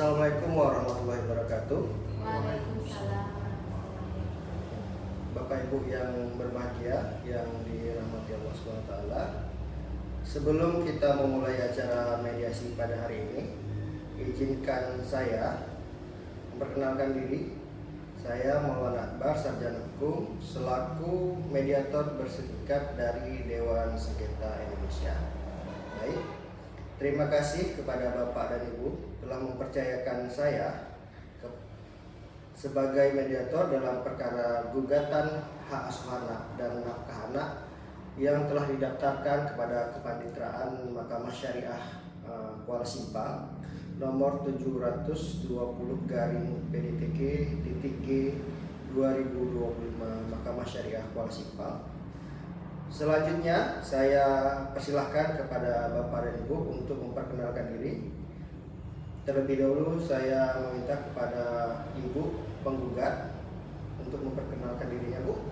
Assalamualaikum warahmatullahi wabarakatuh. Waalaikumsalam. Bapak Ibu yang berbahagia, yang dirahmati Allah SWT. Sebelum kita memulai acara mediasi pada hari ini, izinkan saya memperkenalkan diri. Saya Maulana Akbar, Sarjana Hukum, selaku mediator berserikat dari Dewan Sengketa Indonesia. Baik, terima kasih kepada Bapak dan Ibu telah mempercayakan saya sebagai mediator dalam perkara gugatan hak asuh anak dan nafkah anak yang telah didaftarkan kepada Kepaniteraan Mahkamah Syariah Kuala Simpang nomor 720/PDTK-G 2025 Mahkamah Syariah Kuala Simpang. Selanjutnya saya persilahkan kepada Bapak dan Ibu untuk memperkenalkan diri. Terlebih dahulu saya meminta kepada Ibu penggugat untuk memperkenalkan dirinya, Bu.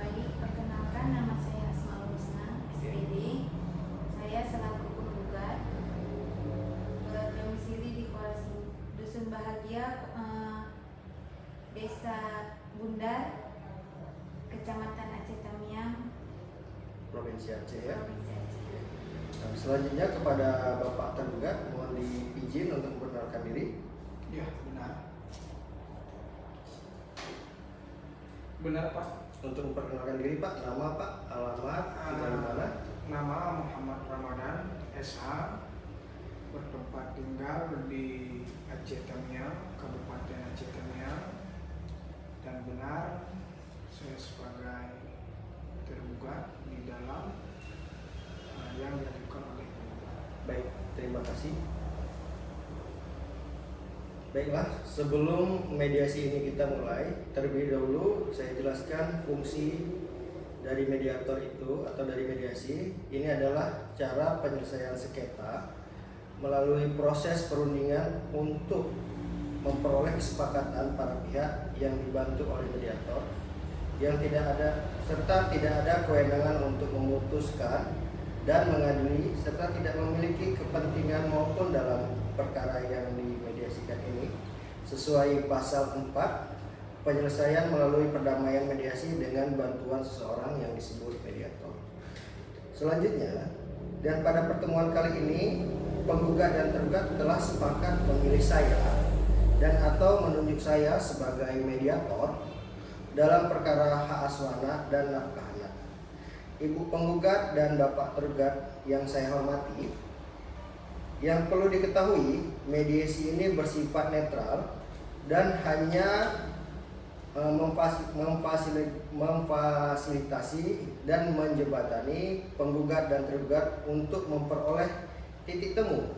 Baik, perkenalkan nama saya Asmaul Husna, SPD. Saya selaku penggugat berdomisili di Kuala Dusun Bahagia, Desa Bundar, Kecamatan Aceh Tamiang, Provinsi Aceh ya. Provinsi Aceh. Nah, selanjutnya kepada Bapak tergugat mohon diizin untuk memperkenalkan diri. Ya, benar. Benar, Pak. Untuk memperkenalkan diri, Pak, nama Pak, alamat, tinggal di mana? Nama Muhammad Ramadan, SH, bertempat tinggal di Aceh Tamiang, Kabupaten Aceh Tamiang. Dan benar, saya sebagai tergugat di dalam yang diajukan oleh penggugat. Baik, terima kasih. Baiklah, sebelum mediasi ini kita mulai, terlebih dahulu saya jelaskan fungsi dari mediator itu atau dari mediasi. Ini adalah cara penyelesaian sengketa melalui proses perundingan untuk memperoleh kesepakatan para pihak yang dibantu oleh mediator, yang tidak ada kewenangan untuk memutuskan dan mengadili serta tidak memiliki kepentingan maupun dalam perkara yang dimediasikan ini sesuai pasal 4 penyelesaian melalui perdamaian mediasi dengan bantuan seseorang yang disebut mediator. Selanjutnya, dan pada pertemuan kali ini penggugat dan tergugat telah sepakat memilih saya dan atau menunjuk saya sebagai mediator dalam perkara hak asuh anak dan nafkah anak. Ibu penggugat dan Bapak tergugat yang saya hormati, yang perlu diketahui, mediasi ini bersifat netral dan hanya memfasilitasi dan menjembatani penggugat dan tergugat untuk memperoleh titik temu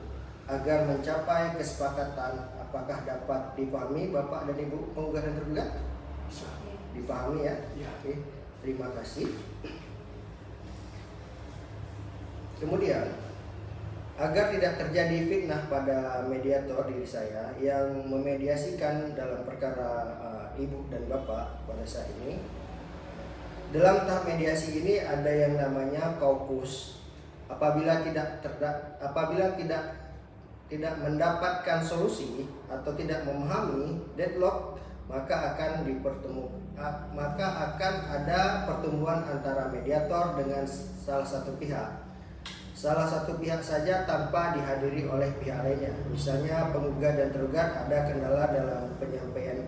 agar mencapai kesepakatan. Apakah dapat dipahami Bapak dan Ibu penggugat dan tergugat? Bisa. Dipahami ya? Ya. Oke, terima kasih. Kemudian, agar tidak terjadi fitnah pada mediator diri saya yang memediasikan dalam perkara Ibu dan Bapak pada saat ini, dalam tahap mediasi ini ada yang namanya kaukus. Apabila tidak mendapatkan solusi atau tidak memahami deadlock, maka akan ada pertemuan antara mediator dengan salah satu pihak saja tanpa dihadiri oleh pihak lainnya. Misalnya penggugat dan tergugat ada kendala dalam penyampaian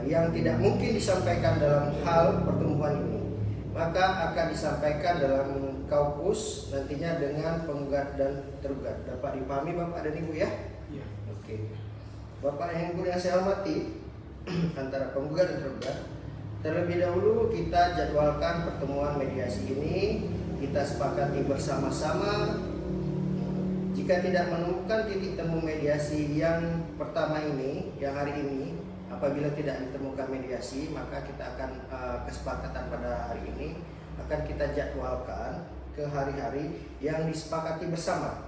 yang tidak mungkin disampaikan dalam hal pertemuan ini, maka akan disampaikan dalam kaukus nantinya dengan penggugat dan tergugat. Dapat dipahami Bapak dan Ibu ya? Iya. Oke. Bapak dan Ibu yang saya hormati, antara penggugat dan tergugat, terlebih dahulu kita jadwalkan pertemuan mediasi ini. Kita sepakati bersama-sama, jika tidak menemukan titik temu mediasi yang pertama ini, yang hari ini, apabila tidak ditemukan mediasi, maka kita akan kesepakatan pada hari ini akan kita jadwalkan ke hari-hari yang disepakati bersama.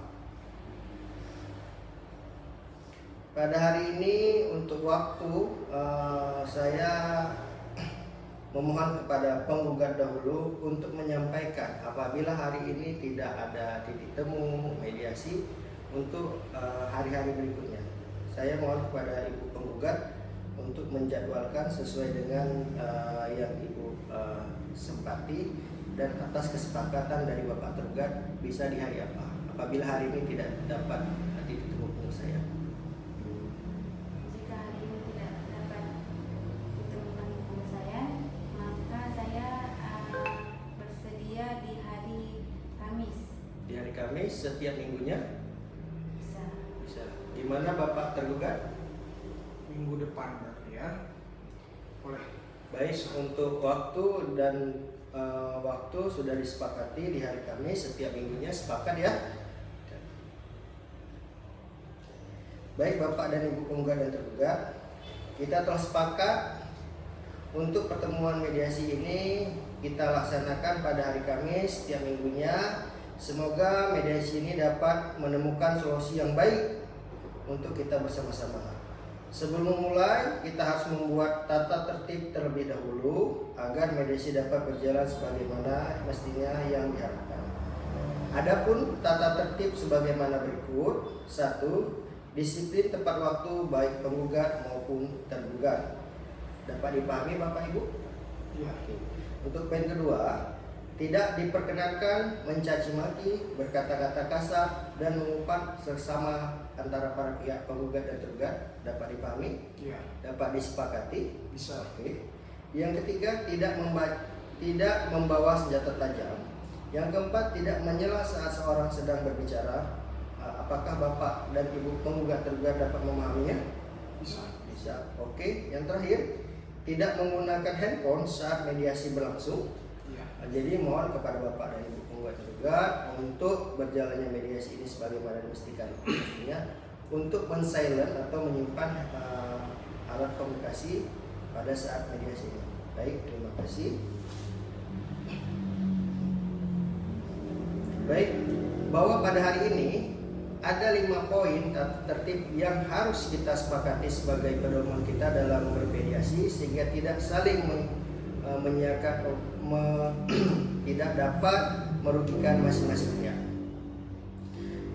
Pada hari ini untuk waktu saya memohon kepada penggugat dahulu untuk menyampaikan apabila hari ini tidak ada titik temu mediasi untuk hari-hari berikutnya. saya mohon kepada Ibu penggugat untuk menjadwalkan sesuai dengan yang Ibu sempati, dan atas kesepakatan dari Bapak tergugat bisa di hari apa. Apabila hari ini tidak dapat titik temu penyelesaian. Jika hari ini tidak dapat ditemukan penyelesaian, maka saya bersedia di hari Kamis. Di hari Kamis setiap minggunya Bisa. bisa. Di mana Bapak tergugat? Minggu depan berarti ya. Boleh. Baik, untuk waktu dan waktu sudah disepakati di hari Kamis setiap minggunya, sepakat ya? Baik Bapak dan Ibu penggugat dan tergugat, kita telah sepakat untuk pertemuan mediasi ini kita laksanakan pada hari Kamis setiap minggunya. Semoga mediasi ini dapat menemukan solusi yang baik untuk kita bersama-sama. Sebelum memulai, kita harus membuat tata tertib terlebih dahulu agar mediasi dapat berjalan sebagaimana mestinya yang diharapkan. Adapun tata tertib sebagaimana berikut. 1. Disiplin tepat waktu baik penggugat maupun tergugat. Dapat dipahami Bapak Ibu? Iya. Untuk poin kedua, tidak diperkenankan mencaci maki, berkata-kata kasar, dan mengumpat sesama antara para pihak penggugat dan tergugat. Dapat dipahami? Iya. Dapat disepakati? Bisa. Oke. Yang ketiga, tidak membawa senjata tajam. Yang keempat, tidak menyela saat seorang sedang berbicara. Apakah Bapak dan Ibu penggugat tergugat dapat memahaminya? Bisa. Bisa. Oke. Yang terakhir, tidak menggunakan handphone saat mediasi berlangsung. Iya. Jadi mohon kepada Bapak dan Ibu penggugat tergugat untuk berjalannya mediasi ini sebagaimana mestinya, untuk men-silent atau menyimpan alat komunikasi pada saat mediasi ini. Baik, terima kasih. Baik, bahwa pada hari ini ada 5 poin tertib yang harus kita sepakati sebagai pedoman kita dalam bermediasi sehingga tidak saling menyiarkan tidak dapat merugikan masing-masing pihak.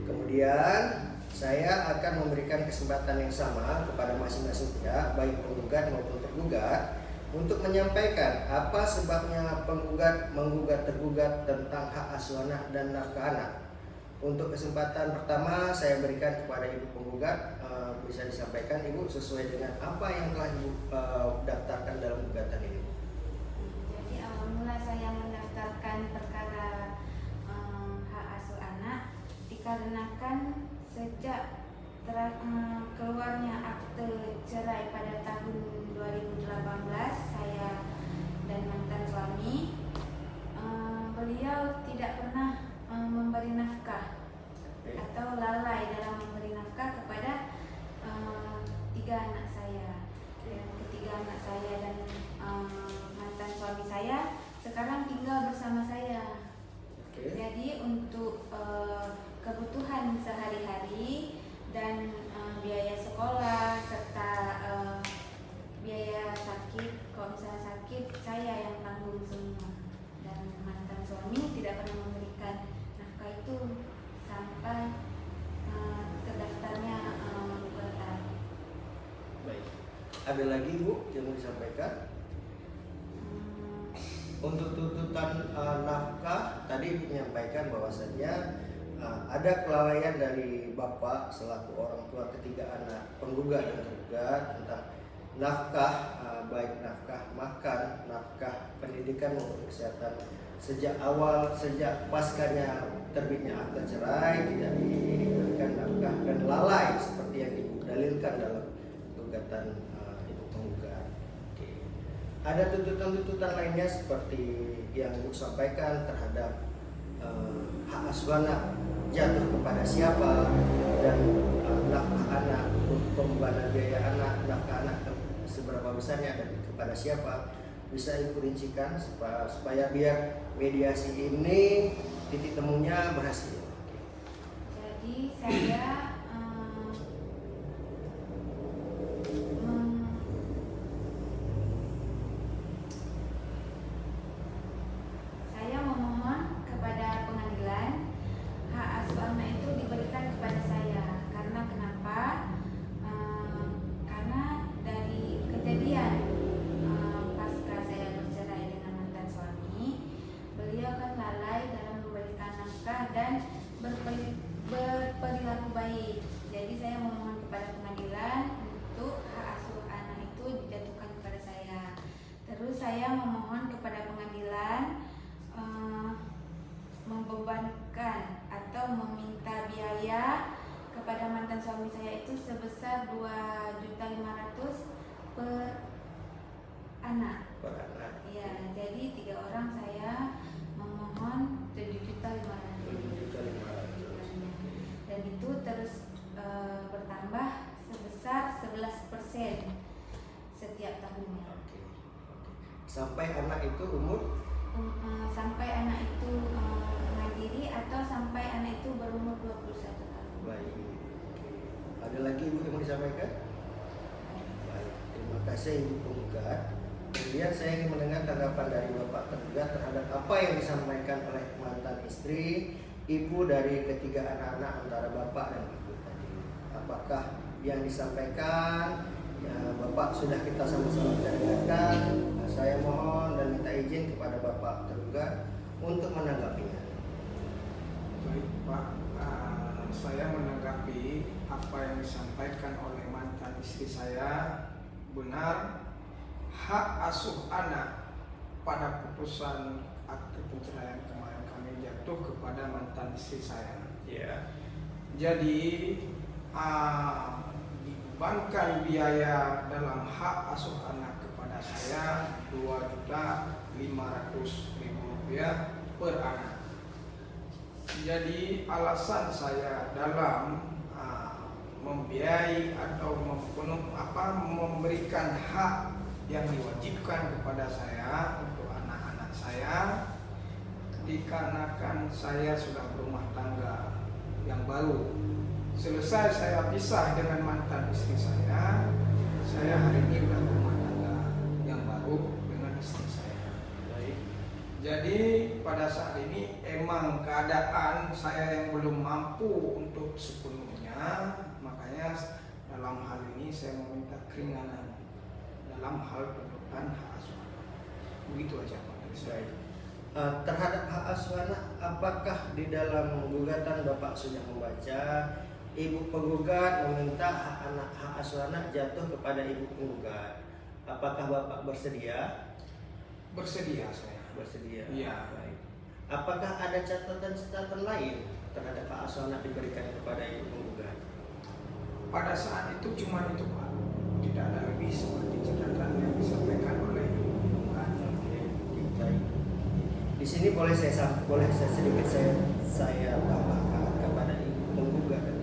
Kemudian saya akan memberikan kesempatan yang sama kepada masing-masing pihak, baik penggugat maupun tergugat, untuk menyampaikan apa sebabnya penggugat menggugat tergugat tentang hak asuh anak dan nafkah anak. Untuk kesempatan pertama saya berikan kepada Ibu penggugat, bisa disampaikan Ibu sesuai dengan apa yang telah Ibu daftarkan dalam gugatan ini. Jadi awal mula saya mendaftarkan perkara hak asuh anak dikarenakan sejak keluarnya akte cerai pada tahun 2018 saya dan mantan suami, beliau tidak pernah memberi nafkah atau lalai dalam memberi nafkah kepada 3 anak saya. Dan ketiga anak saya dan mantan suami saya sekarang tinggal bersama saya. Jadi untuk kebutuhan sehari-hari dan biaya sekolah serta biaya sakit, kalau misalnya sakit saya yang tanggung semua. Dan mantan suami tidak pernah memberikan nafkah itu sampai terdaftarnya gugatan. Baik. Ada lagi Bu yang mau disampaikan? Untuk tuntutan nafkah tadi Ibu menyampaikan bahwasannya ada kelalaian dari Bapak selaku orang tua ketiga anak penggugat dan tergugat tentang nafkah, baik nafkah makan, nafkah pendidikan maupun kesehatan sejak paskanya terbitnya akte cerai tidak diberikan nafkah dan lalai seperti yang didalilkan dalam gugatan Ibu penggugat. Ada tuntutan-tuntutan lainnya seperti yang Ibu sampaikan terhadap hak asuh anak jatuh kepada siapa, dan nafkah anak, pembebanan biaya anak, nafkah anak seberapa besarnya dan kepada siapa. Bisa Ibu rincikan supaya biar mediasi ini titik temunya berhasil. Jadi saya memohon kepada pengadilan hak asuh anak itu diberikan kepada saya. Karena kenapa? membebankan atau meminta biaya kepada mantan suami saya itu sebesar 2.500.000 per anak. Per anak. Iya, jadi 3 orang saya memohon 7.500.000. Dan itu terus bertambah sebesar 11% setiap tahunnya. Oke. Sampai anak itu umur Sampai anak itu mandiri atau sampai anak itu berumur 21 tahun. baik. Ada lagi Ibu yang mau disampaikan? Baik, terima kasih Ibu penggugat. Kemudian saya ingin mendengar tanggapan dari Bapak tergugat terhadap apa yang disampaikan oleh mantan istri, ibu dari ketiga anak-anak antara Bapak dan Ibu tadi. Apakah yang disampaikan ya, Bapak sudah kita sama-sama dengarkan? Nah, saya mohon dan minta izin kepada Bapak tergugat untuk menanggapinya. Baik Pak, saya menanggapi apa yang disampaikan oleh mantan istri saya. Benar, hak asuh anak pada putusan akte perceraian kemarin kami jatuh kepada mantan istri saya. Ya. Jadi dibebankan biaya dalam hak asuh anak kepada saya 2.500.000 rupiah per anak. Jadi alasan saya dalam membiayai atau memberikan hak yang diwajibkan kepada saya untuk anak-anak saya dikarenakan saya sudah berumah tangga yang baru. Selesai saya pisah dengan mantan istri saya hari ini sudah berumah tangga yang baru dengan istri saya. Baik. Jadi pada saat ini emang keadaan saya yang belum mampu untuk sepenuhnya, makanya dalam hal ini saya meminta keringanan dalam hal penuntutan hak asuh anak. Begitu aja Pak dari saya. Terhadap hak asuh anak, apakah di dalam gugatan Bapak sudah membaca Ibu penggugat meminta hak asuh anak jatuh kepada Ibu penggugat? Apakah Bapak bersedia? Bersedia saya. Bersedia. Iya. Baik. Apakah ada catatan lain terhadap hak asuh anak diberikan kepada Ibu penggugat? Pada saat itu cuma itu Pak, tidak ada lebih seperti catatan yang disampaikan oleh Ibu penggugat. Oke, baik. Di sini boleh saya sedikit saya tambahkan kepada Ibu penggugat.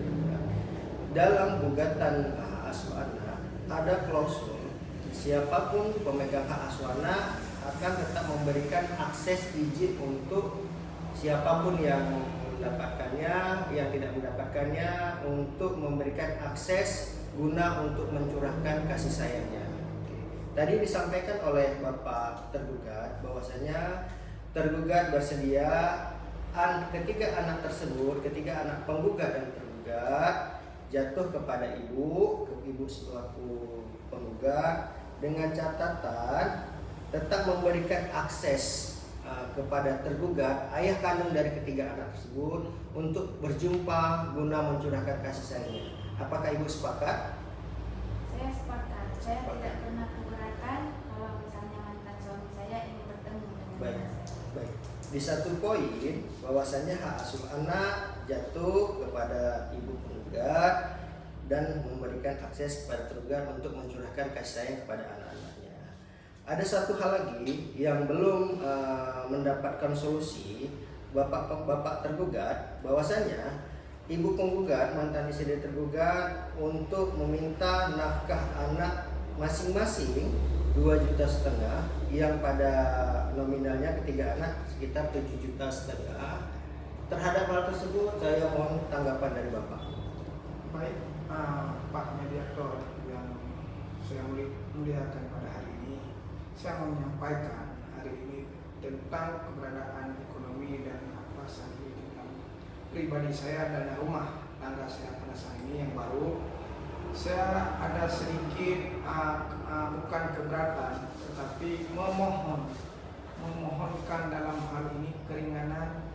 Dalam gugatan hak asuh anak ada klausul siapapun pemegang hak asuh anak akan tetap memberikan akses izin untuk siapapun yang mendapatkannya, yang tidak mendapatkannya, untuk memberikan akses guna untuk mencurahkan kasih sayangnya. Tadi disampaikan oleh Bapak tergugat bahwasanya tergugat bersedia ketiga anak tersebut, ketiga anak penggugat dan tergugat jatuh kepada ibu selaku penggugat dengan catatan tetap memberikan akses kepada tergugat ayah kandung dari ketiga anak tersebut untuk berjumpa guna mencurahkan kasih sayangnya. Apakah ibu sepakat? Saya sepakat. Saya tidak pernah keberatan kalau misalnya mantan suami saya ingin bertemu dengan Baik. saya. Baik. Di satu poin bahwasannya hak asuh anak jatuh kepada ibu penggugat dan memberikan akses kepada tergugat untuk mencurahkan kasih sayang kepada anak-anaknya. Ada satu hal lagi yang belum mendapatkan solusi bapak tergugat, bahwasannya ibu penggugat mantan istri tergugat untuk meminta nafkah anak masing-masing 2,5 juta yang pada nominalnya ketiga anak sekitar 7,5 juta. Terhadap hal tersebut saya mohon tanggapan dari Bapak. Baik, Pak Mediator yang saya muliakan pada hari ini, saya mau menyampaikan hari ini tentang keberadaan ekonomi dan apa saat ini tentang pribadi saya dan rumah tangga saya pada saat ini yang baru. Saya ada sedikit bukan keberatan, tetapi memohonkan dalam hal ini keringanan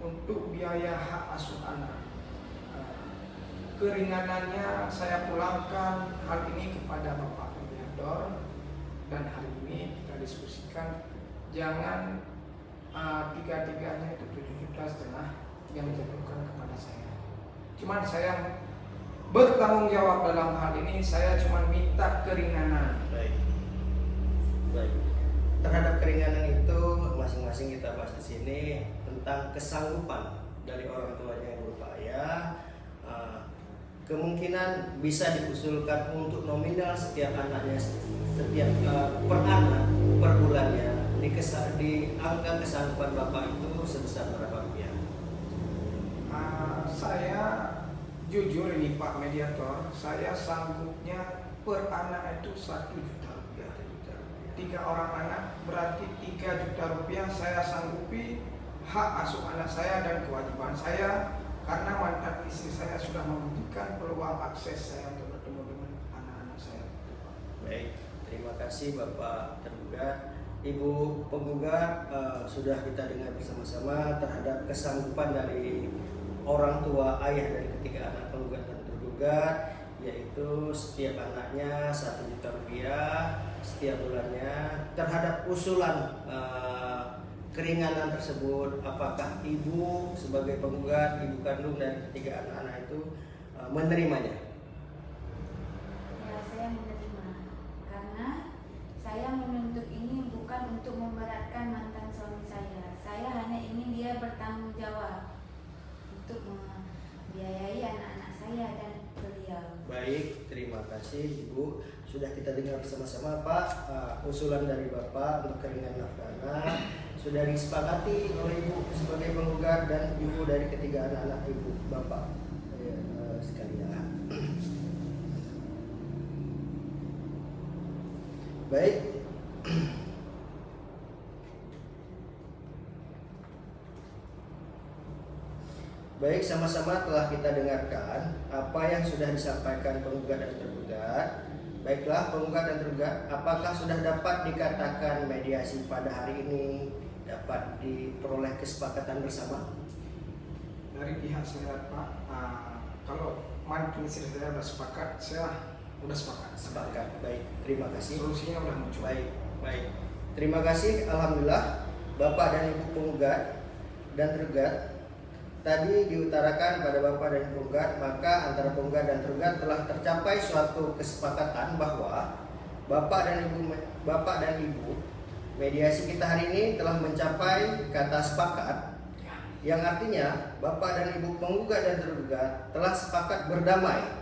untuk biaya hak asuh anak. Keringanannya saya pulangkan hal ini kepada Bapak Mediator, dan hari ini kita diskusikan jangan tiga-tiganya itu 7 juta 2,5 yang dijatuhkan kepada saya. Cuman saya bertanggung jawab dalam hal ini, saya cuma minta keringanan. Baik. Baik. Terhadap keringanan itu masing-masing kita bahas di sini tentang kesanggupan dari orang tuanya yang berupaya. Kemungkinan bisa diusulkan untuk nominal setiap anaknya setiap per anak per bulannya di angka kesanggupan Bapak itu sebesar berapa rupiah? Saya jujur ini Pak Mediator, saya sanggupnya per anak itu 1 juta rupiah. 3 orang anak berarti 3 juta rupiah saya sanggupi hak asuh anak saya dan kewajiban saya, karena mantan istri saya sudah memberikan peluang akses saya untuk bertemu dengan anak-anak saya. Baik, terima kasih Bapak tergugat. Ibu penggugat, sudah kita dengar bersama-sama terhadap kesanggupan dari orang tua ayah dari ketiga anak penggugat dan tergugat, yaitu setiap anaknya 1 juta rupiah setiap bulannya. Terhadap usulan keringanan tersebut, apakah ibu sebagai penggugat, ibu kandung dari ketiga anak-anak itu menerimanya? Ya, saya menerima karena saya menuntut ini bukan untuk memberatkan mantan suami saya. Saya hanya ingin dia bertanggung jawab untuk membiayai anak-anak saya dan beliau. Baik, terima kasih Ibu. Sudah kita dengar bersama-sama Pak, usulan dari Bapak untuk keringanan nafkah anak sudah disepakati oleh Ibu sebagai penggugat dan Ibu dari ketiga anak-anak Ibu Bapak sekalian. Baik. Baik, sama-sama telah kita dengarkan apa yang sudah disampaikan penggugat dan tergugat. Baiklah, penggugat dan tergugat, apakah sudah dapat dikatakan mediasi pada hari ini dapat diperoleh kesepakatan bersama? Dari pihak saya Pak, kalau mantan istri saya sudah sepakat, saya sudah sepakat. Sepakat. Baik, terima kasih. Solusinya sudah muncul. Baik, baik. Terima kasih. Alhamdulillah, Bapak dan Ibu penggugat dan tergugat tadi diutarakan pada Bapak dan Ibu penggugat, maka antara penggugat dan tergugat telah tercapai suatu kesepakatan bahwa Bapak dan Ibu mediasi kita hari ini telah mencapai kata sepakat, yang artinya Bapak dan Ibu penggugat dan tergugat telah sepakat berdamai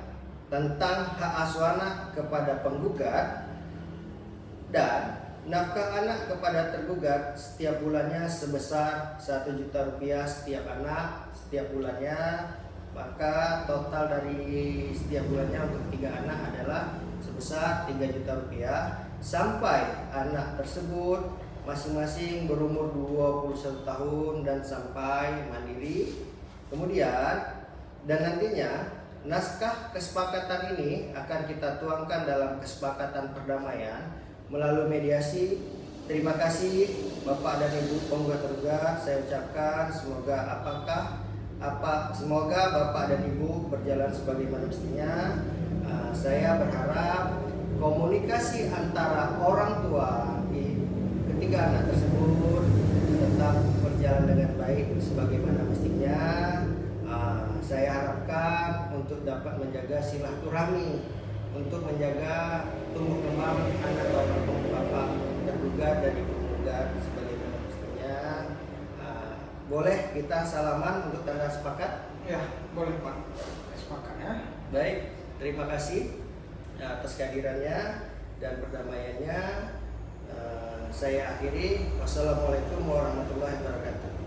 tentang hak asuh anak kepada penggugat dan nafkah anak kepada tergugat setiap bulannya sebesar 1 juta rupiah setiap anak setiap bulannya. Maka total dari setiap bulannya untuk 3 anak adalah sebesar 3 juta rupiah sampai anak tersebut masing-masing berumur 21 tahun dan sampai mandiri. Kemudian dan nantinya naskah kesepakatan ini akan kita tuangkan dalam kesepakatan perdamaian melalui mediasi. Terima kasih Bapak dan Ibu penggugat tergugat. Saya ucapkan semoga Bapak dan Ibu berjalan sebagaimana mestinya. Saya berharap komunikasi antara orang tua ketiga anak tersebut tetap berjalan dengan baik sebagaimana mestinya. Saya harapkan untuk dapat menjaga silaturahmi, untuk menjaga tumbuh kembang anak bapak tergugat dan ibu penggugat sebagaimana mestinya. Boleh kita salaman untuk tanda sepakat? Ya, boleh Pak. Sepakat ya. Baik, terima kasih atas kehadirannya dan perdamaiannya. Saya akhiri. Wassalamualaikum warahmatullahi wabarakatuh.